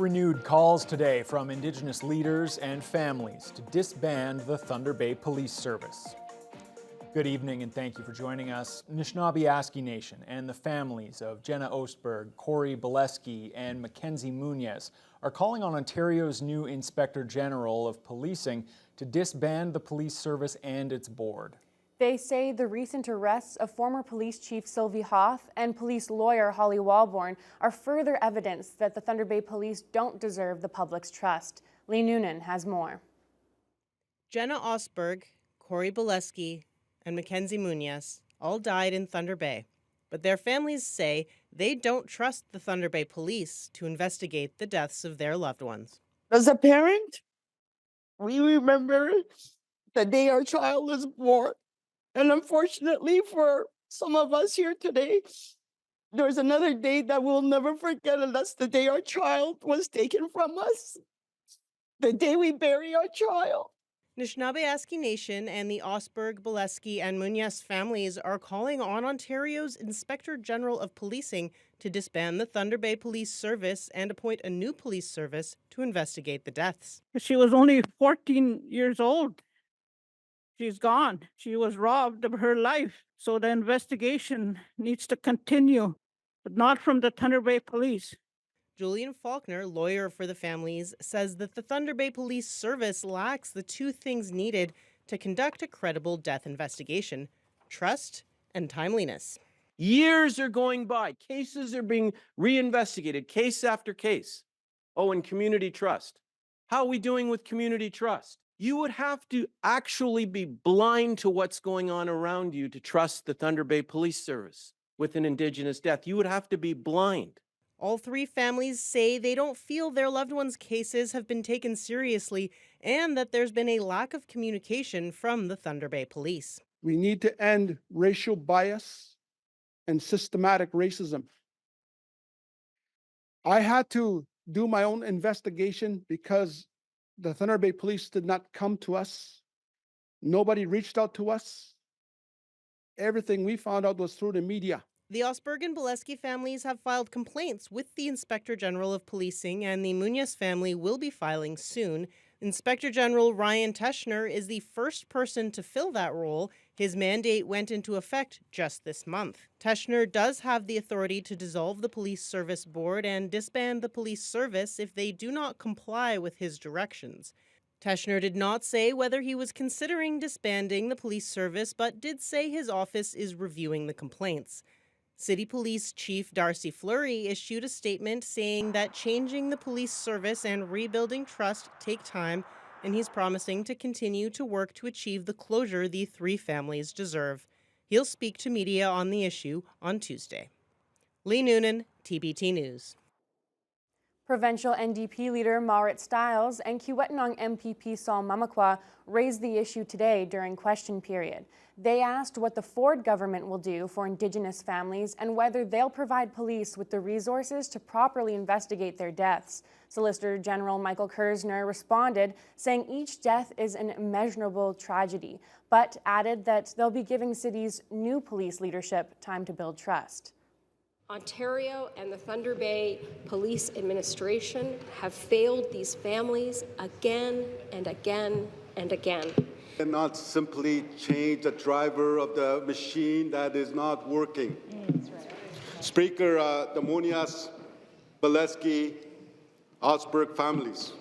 Renewed calls today from Indigenous leaders and families to disband the Thunder Bay Police Service. Good evening and thank you for joining us. Anishinaabe Nation and the families of Jenna Ostberg, Corey Bileski, and Mackenzie Munoz are calling on Ontario's new Inspector General of Policing to disband the police service and its board. They say the recent arrests of former police chief Sylvie Hoff and police lawyer Holly Walborn are further evidence that the Thunder Bay Police don't deserve the public's trust. Lee Noonan has more. Jenna Ostberg, Corey Bileski, and Mackenzie Munoz all died in Thunder Bay, but their families say they don't trust the Thunder Bay Police to investigate the deaths of their loved ones. As a parent, we remember the day our child was born. And unfortunately for some of us here today, there's another day that we'll never forget, and that's the day our child was taken from us. The day we bury our child. Anishinaabe Nation and the Ostberg, Bileski, and Munoz families are calling on Ontario's Inspector General of Policing to disband the Thunder Bay Police Service and appoint a new police service to investigate the deaths. She was only 14 years old. She's gone. She was robbed of her life. So the investigation needs to continue, but not from the Thunder Bay Police. Julian Faulkner, lawyer for the families, says that the Thunder Bay Police Service lacks the two things needed to conduct a credible death investigation: trust and timeliness. Years are going by. Cases are being reinvestigated, case after case. Oh, and community trust. How are we doing with community trust? You would have to actually be blind to what's going on around you to trust the Thunder Bay Police Service with an Indigenous death. You would have to be blind. All three families say they don't feel their loved ones' cases have been taken seriously and that there's been a lack of communication from the Thunder Bay Police. We need to end racial bias and systematic racism. I had to do my own investigation because the Thunder Bay Police did not come to us. Nobody reached out to us. Everything we found out was through the media. The Ostberg and Bileski families have filed complaints with the Inspector General of Policing, and the Munoz family will be filing soon. Inspector General Ryan Teschner is the first person to fill that role. His mandate went into effect just this month. Teschner does have the authority to dissolve the police service board and disband the police service if they do not comply with his directions. Teschner did not say whether he was considering disbanding the police service, but did say his office is reviewing the complaints. City Police Chief Darcy Fleury issued a statement saying that changing the police service and rebuilding trust take time, and he's promising to continue to work to achieve the closure the three families deserve. He'll speak to media on the issue on Tuesday. Lee Noonan, TBT News. Provincial NDP leader Marit Stiles and Kiiwetinoong MPP Saul Mamakwa raised the issue today during question period. They asked what the Ford government will do for Indigenous families and whether they'll provide police with the resources to properly investigate their deaths. Solicitor General Michael Kersner responded, saying each death is an immeasurable tragedy, but added that they'll be giving cities new police leadership time to build trust. Ontario and the Thunder Bay Police Administration have failed these families again and again and again. And not simply change the driver of the machine that is not working. Right. Speaker, the Munoz, Bileski, Ostberg families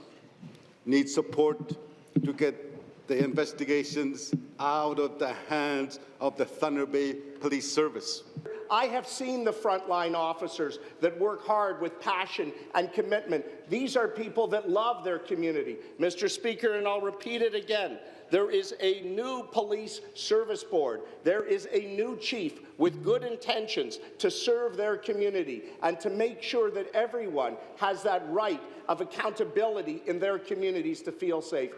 need support to get the investigations out of the hands of the Thunder Bay Police Service. I have seen the frontline officers that work hard with passion and commitment. These are people that love their community. Mr. Speaker, and I'll repeat it again, there is a new police service board. There is a new chief with good intentions to serve their community and to make sure that everyone has that right of accountability in their communities to feel safe.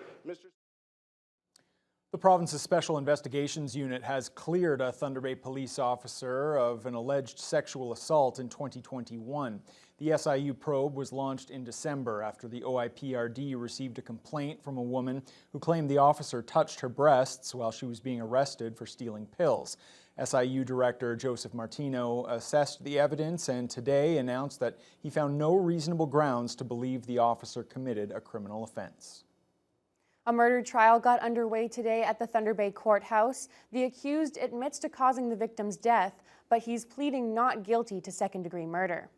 The province's Special Investigations Unit has cleared a Thunder Bay police officer of an alleged sexual assault in 2021. The SIU probe was launched in December after the OIPRD received a complaint from a woman who claimed the officer touched her breasts while she was being arrested for stealing pills. SIU Director Joseph Martino assessed the evidence and today announced that he found no reasonable grounds to believe the officer committed a criminal offense. A murder trial got underway today at the Thunder Bay Courthouse. The accused admits to causing the victim's death, but he's pleading not guilty to second-degree murder.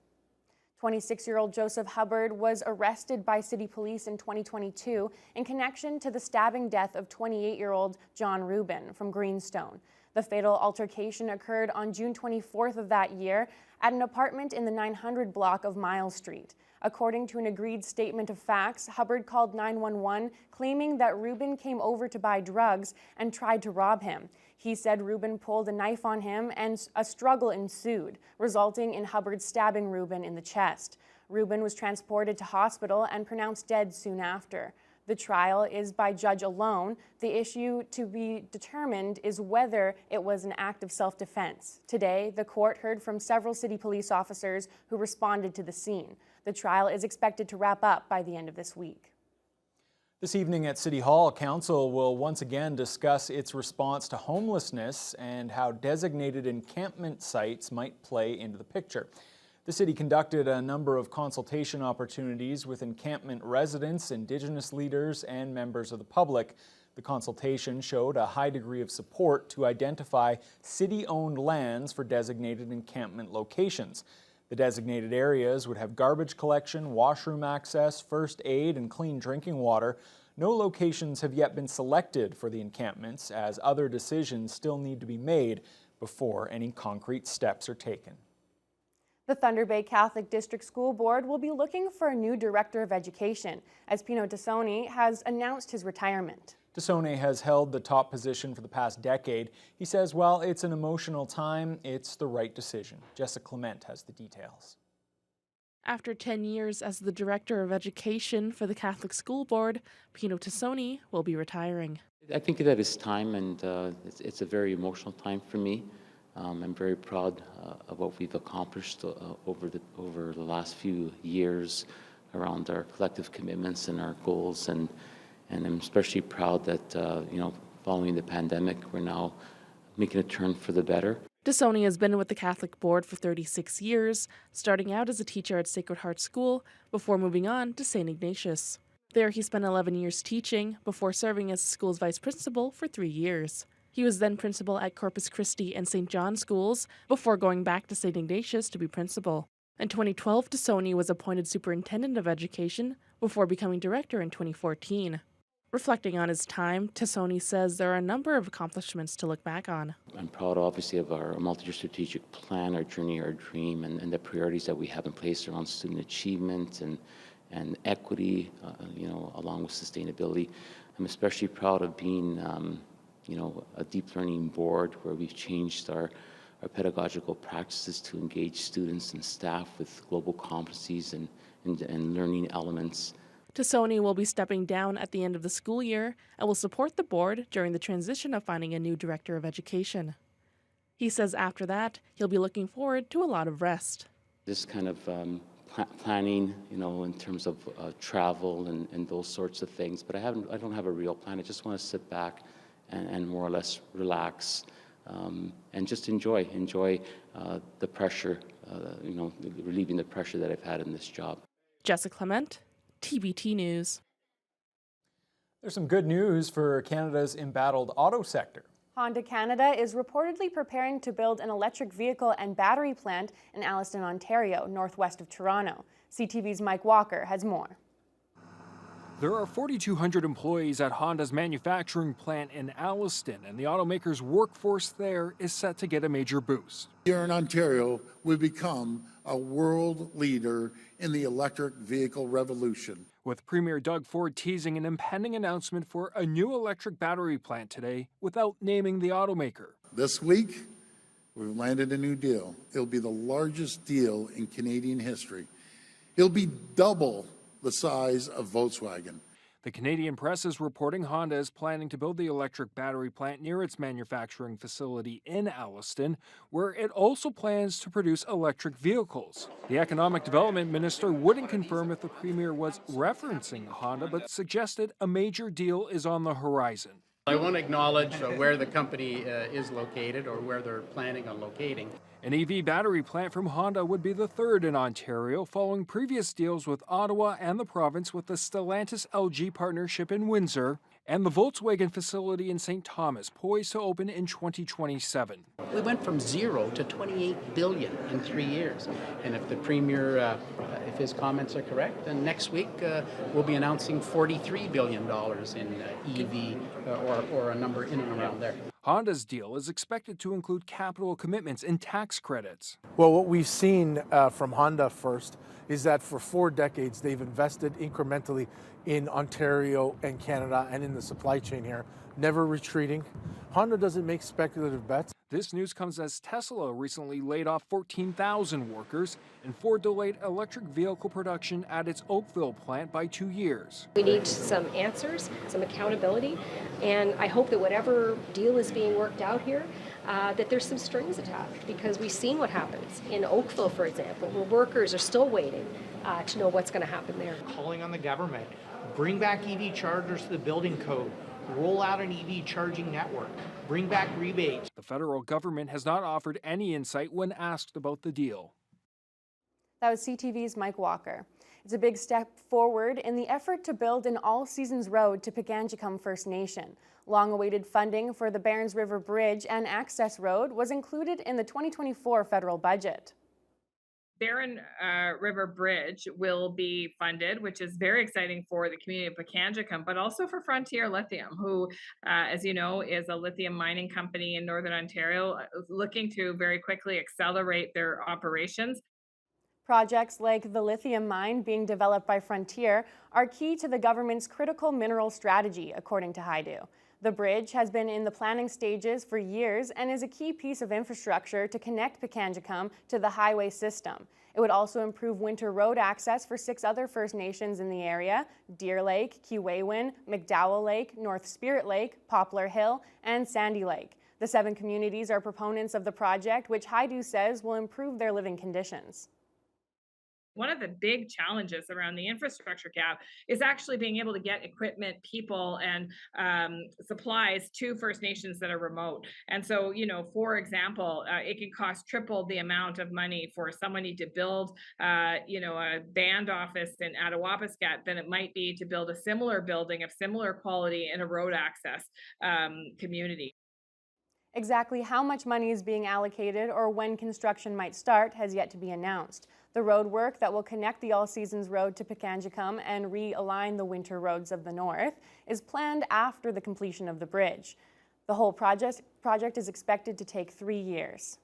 26-year-old Joseph Hubbard was arrested by city police in 2022 in connection to the stabbing death of 28-year-old John Rubin from Greenstone. The fatal altercation occurred on June 24th of that year at an apartment in the 900 block of Miles Street. According to an agreed statement of facts, Hubbard called 911 claiming that Rubin came over to buy drugs and tried to rob him. He said Rubin pulled a knife on him and a struggle ensued, resulting in Hubbard stabbing Rubin in the chest. Rubin was transported to hospital and pronounced dead soon after. The trial is by judge alone. The issue to be determined is whether it was an act of self-defense. Today, the court heard from several city police officers who responded to the scene. The trial is expected to wrap up by the end of this week. This evening at City Hall, Council will once again discuss its response to homelessness and how designated encampment sites might play into the picture. The city conducted a number of consultation opportunities with encampment residents, Indigenous leaders, and members of the public. The consultation showed a high degree of support to identify city-owned lands for designated encampment locations. The designated areas would have garbage collection, washroom access, first aid, and clean drinking water. No locations have yet been selected for the encampments, as other decisions still need to be made before any concrete steps are taken. The Thunder Bay Catholic District School Board will be looking for a new Director of Education, as Pino Tassoni has announced his retirement. Tassoni has held the top position for the past decade. He says while it's an emotional time, it's the right decision. Jessica Clement has the details. After 10 years as the Director of Education for the Catholic School Board, Pino Tassoni will be retiring. I think that it's time, and it's a very emotional time for me. I'm very proud of what we've accomplished over the last few years around our collective commitments and our goals, and I'm especially proud that following the pandemic, we're now making a turn for the better. Tassoni has been with the Catholic Board for 36 years, starting out as a teacher at Sacred Heart School before moving on to St. Ignatius. There he spent 11 years teaching before serving as the school's vice principal for 3 years. He was then principal at Corpus Christi and St. John schools before going back to St. Ignatius to be principal. In 2012, Tassoni was appointed superintendent of education before becoming director in 2014. Reflecting on his time, Tassoni says there are a number of accomplishments to look back on. I'm proud, obviously, of our multi-year strategic plan, our journey, our dream, and the priorities that we have in place around student achievement and equity, along with sustainability. I'm especially proud of being, a deep learning board where we've changed our pedagogical practices to engage students and staff with global competencies and learning elements. Tassoni will be stepping down at the end of the school year and will support the board during the transition of finding a new Director of Education. He says after that, he'll be looking forward to a lot of rest. This kind of planning, in terms of travel and those sorts of things, but I don't have a real plan. I just want to sit back and more or less relax and just enjoy the pressure, relieving the pressure that I've had in this job. Jessica Clement, TBT News. There's some good news for Canada's embattled auto sector. Honda Canada is reportedly preparing to build an electric vehicle and battery plant in Alliston, Ontario, northwest of Toronto. CTV's Mike Walker has more. There are 4,200 employees at Honda's manufacturing plant in Alliston, and the automaker's workforce there is set to get a major boost. Here in Ontario, we've become a world leader in the electric vehicle revolution. With Premier Doug Ford teasing an impending announcement for a new electric battery plant today without naming the automaker. This week, we've landed a new deal. It'll be the largest deal in Canadian history. It'll be double the size of Volkswagen. The Canadian press is reporting Honda is planning to build the electric battery plant near its manufacturing facility in Alliston, where it also plans to produce electric vehicles. The Economic Development Minister wouldn't confirm if the Premier was referencing Honda, but suggested a major deal is on the horizon. I want to acknowledge where the company is located, or where they're planning on locating. An EV battery plant from Honda would be the third in Ontario, following previous deals with Ottawa and the province with the Stellantis LG partnership in Windsor and the Volkswagen facility in St. Thomas, poised to open in 2027. We went from 0 to 28 billion in 3 years. And if the Premier, if his comments are correct, then next week we'll be announcing $43 billion in EV or a number in and around there. Honda's deal is expected to include capital commitments and tax credits. Well, what we've seen from Honda first is that for 4 decades they've invested incrementally in Ontario and Canada and in the supply chain here, never retreating. Honda doesn't make speculative bets. This news comes as Tesla recently laid off 14,000 workers and Ford delayed electric vehicle production at its Oakville plant by 2 years. We need some answers, some accountability, and I hope that whatever deal is being worked out here, that there's some strings attached, because we've seen what happens in Oakville, for example, where workers are still waiting to know what's going to happen there. Calling on the government, bring back EV chargers to the building code, roll out an EV charging network, bring back rebates. The federal government has not offered any insight when asked about the deal. That was CTV's Mike Walker. It's a big step forward in the effort to build an all-seasons road to Pikangikum First Nation. Long-awaited funding for the Barons River Bridge and Access Road was included in the 2024 federal budget. Barron River Bridge will be funded, which is very exciting for the community of Pikangikum, but also for Frontier Lithium, who, as you know, is a lithium mining company in Northern Ontario, looking to very quickly accelerate their operations. Projects like the lithium mine being developed by Frontier are key to the government's critical mineral strategy, according to Haidu. The bridge has been in the planning stages for years and is a key piece of infrastructure to connect Pikangikum to the highway system. It would also improve winter road access for 6 other First Nations in the area: Deer Lake, Keewaywin, McDowell Lake, North Spirit Lake, Poplar Hill, and Sandy Lake. The 7 communities are proponents of the project, which Haidu says will improve their living conditions. One of the big challenges around the infrastructure gap is actually being able to get equipment, people, and supplies to First Nations that are remote. And so, you know, for example, it can cost triple the amount of money for somebody to build, a band office in Attawapiskat than it might be to build a similar building of similar quality in a road access community. Exactly how much money is being allocated or when construction might start has yet to be announced. The road work that will connect the All Seasons Road to Pikangikum and realign the winter roads of the north is planned after the completion of the bridge. The whole project is expected to take 3 years.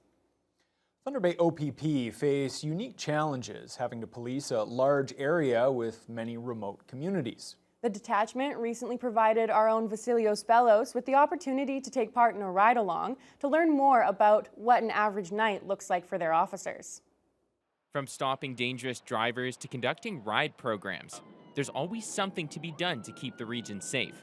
Thunder Bay OPP face unique challenges, having to police a large area with many remote communities. The detachment recently provided our own Vasilios Bellos with the opportunity to take part in a ride-along to learn more about what an average night looks like for their officers. From stopping dangerous drivers to conducting ride programs, there's always something to be done to keep the region safe.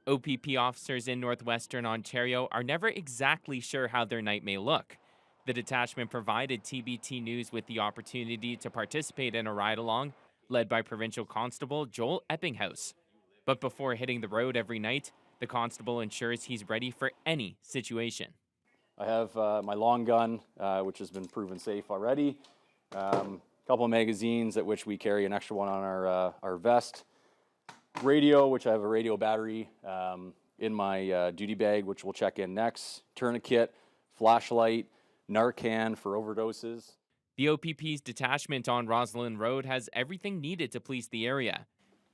OPP officers in northwestern Ontario are never exactly sure how their night may look. The detachment provided TBT News with the opportunity to participate in a ride-along led by Provincial Constable Joel Eppinghaus. But before hitting the road every night, the constable ensures he's ready for any situation. I have my long gun, which has been proven safe already. Couple of magazines, at which we carry an extra one on our vest. Radio, which I have a radio battery in my duty bag, which we'll check in next. Tourniquet, flashlight, Narcan for overdoses. The OPP's detachment on Roslyn Road has everything needed to police the area.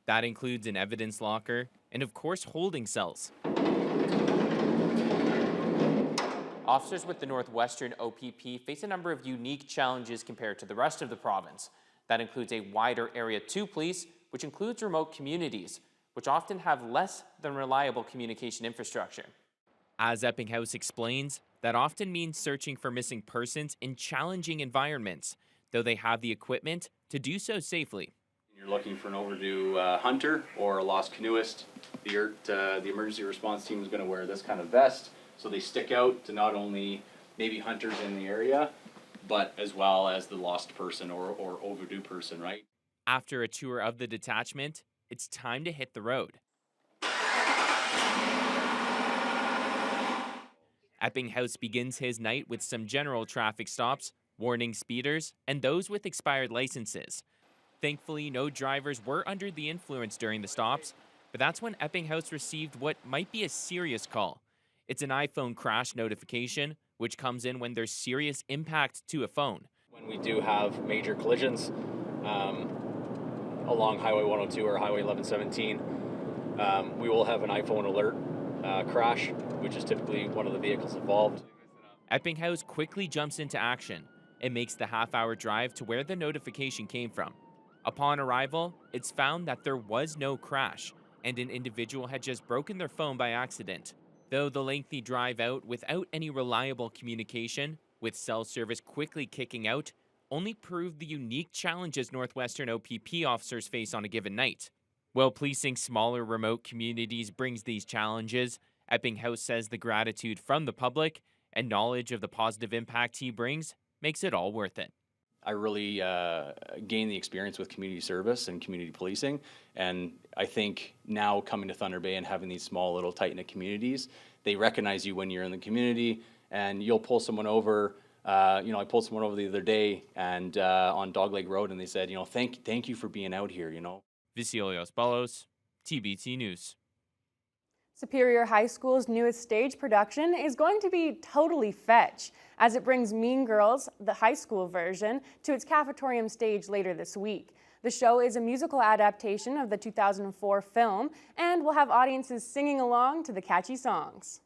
That includes an evidence locker and, of course, holding cells. Officers with the Northwestern OPP face a number of unique challenges compared to the rest of the province. That includes a wider area to police, which includes remote communities, which often have less than reliable communication infrastructure. As Eppinghaus explains, that often means searching for missing persons in challenging environments, though they have the equipment to do so safely. You're looking for an overdue hunter or a lost canoeist. The emergency response team is going to wear this kind of vest, so they stick out to not only maybe hunters in the area, but as well as the lost person or overdue person, right? After a tour of the detachment, it's time to hit the road. Eppinghaus begins his night with some general traffic stops, warning speeders, and those with expired licenses. Thankfully, no drivers were under the influence during the stops, but that's when Eppinghaus received what might be a serious call. It's an iPhone crash notification, which comes in when there's serious impact to a phone. When we do have major collisions along Highway 102 or Highway 1117, we will have an iPhone alert crash, which is typically one of the vehicles involved. Eppinghaus quickly jumps into action and makes the half-hour drive to where the notification came from. Upon arrival, it's found that there was no crash, and an individual had just broken their phone by accident. Though the lengthy drive out without any reliable communication, with cell service quickly kicking out, only proved the unique challenges Northwestern OPP officers face on a given night. While policing smaller remote communities brings these challenges, Eppinghaus says the gratitude from the public and knowledge of the positive impact he brings makes it all worth it. I really gained the experience with community service and community policing, and I think now coming to Thunder Bay and having these small little tight-knit communities, they recognize you when you're in the community, and you'll pull someone over. I pulled someone over the other day and on Dogleg Road, and they said, thank you for being out here, Vasilios Ballos, TBT News. Superior High School's newest stage production is going to be totally fetch, as it brings Mean Girls, the high school version, to its cafetorium stage later this week. The show is a musical adaptation of the 2004 film and will have audiences singing along to the catchy songs.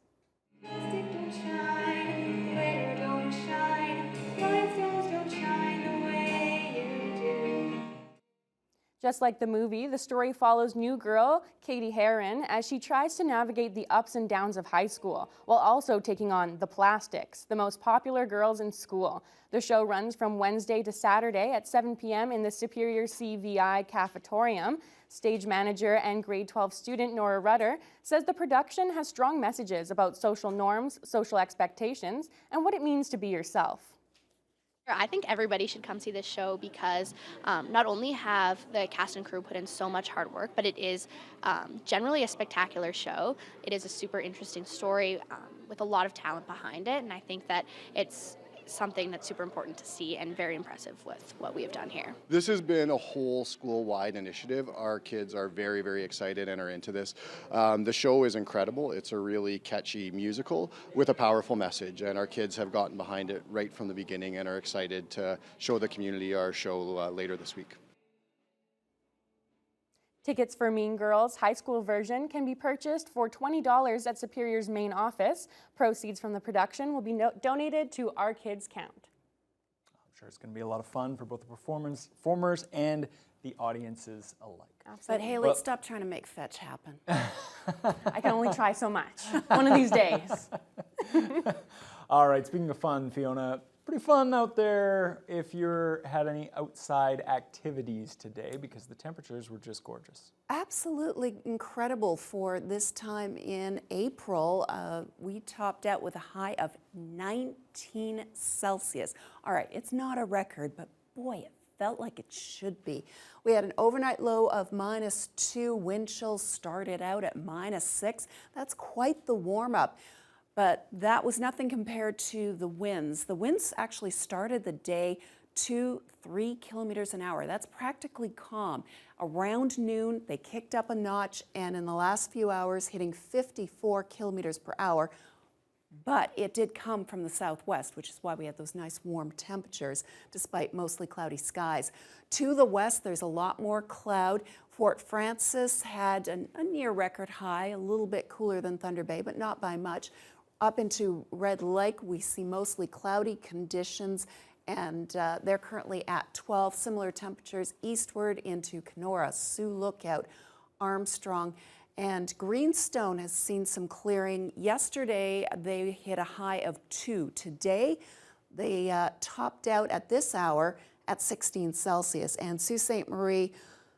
Just like the movie, the story follows new girl Katie Heron as she tries to navigate the ups and downs of high school, while also taking on the Plastics, the most popular girls in school. The show runs from Wednesday to Saturday at 7 p.m. in the Superior CVI Cafetorium. Stage manager and grade 12 student Nora Rutter says the production has strong messages about social norms, social expectations, and what it means to be yourself. I think everybody should come see this show because not only have the cast and crew put in so much hard work, but it is generally a spectacular show. It is a super interesting story with a lot of talent behind it, and I think that it's something that's super important to see and very impressive with what we have done here. This has been a whole school-wide initiative. Our kids are very, very excited and are into this. The show is incredible. It's a really catchy musical with a powerful message, and our kids have gotten behind it right from the beginning and are excited to show the community our show later this week. Tickets for Mean Girls high school version can be purchased for $20 at Superior's main office. Proceeds from the production will be donated to Our Kids Count. I'm sure it's going to be a lot of fun for both the performers and the audiences alike. But Haley, stop trying to make fetch happen. I can only try so much. One of these days. All right, speaking of fun, Fiona, pretty fun out there if you had any outside activities today because the temperatures were just gorgeous. Absolutely incredible for this time in April. We topped out with a high of 19 Celsius. All right, it's not a record, but boy, it felt like it should be. We had an overnight low of -2. Wind chills started out at -6. That's quite the warm-up. But that was nothing compared to the winds. The winds actually started the day 2-3 kilometers an hour. That's practically calm. Around noon, they kicked up a notch, and in the last few hours, hitting 54 kilometers per hour. But it did come from the southwest, which is why we had those nice warm temperatures, despite mostly cloudy skies. To the west, there's a lot more cloud. Fort Frances had a near record high, a little bit cooler than Thunder Bay, but not by much. Up into Red Lake, we see mostly cloudy conditions, and they're currently at 12. Similar temperatures eastward into Kenora, Sioux Lookout, Armstrong, and Greenstone has seen some clearing. Yesterday, they hit a high of 2. Today, they topped out at this hour at 16 Celsius, and Sault Ste. Marie,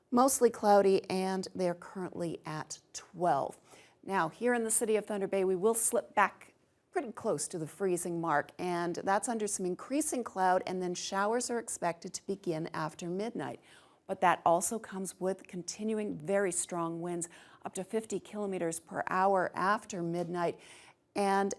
mostly cloudy, and they're currently at 12. Now, here in the city of Thunder Bay, we will slip back pretty close to the freezing mark, and that's under some increasing cloud, and then showers are expected to begin after midnight. but that also comes with continuing very strong winds, up to 50 kilometers per hour after midnight. And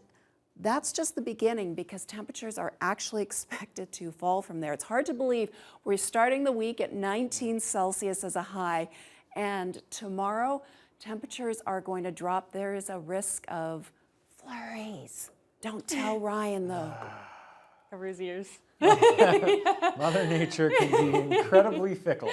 that's just the beginning, because temperatures are actually expected to fall from there. It's hard to believe we're starting the week at 19 Celsius as a high, and tomorrow temperatures are going to drop. There is a risk of flurries. Don't tell Ryan, though. Cover his ears. Mother Nature can be incredibly fickle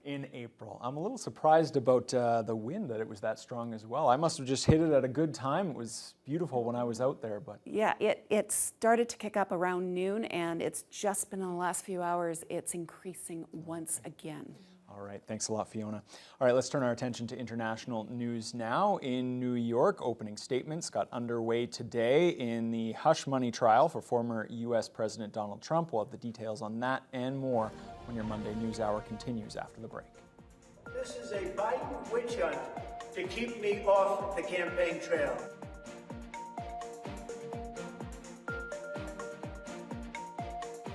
in April. I'm a little surprised about the wind, that it was that strong as well. I must have just hit it at a good time. It was beautiful when I was out there, but Yeah, it started to kick up around noon, and it's just been in the last few hours, it's increasing once again. all right, thanks a lot, Fiona. All right, let's turn our attention to international news now. In New York, opening statements got underway today in the hush money trial for former U.S. President Donald Trump. We'll have the details on that and more when your Monday News Hour continues after the break. This is a Biden witch hunt to keep me off the campaign trail.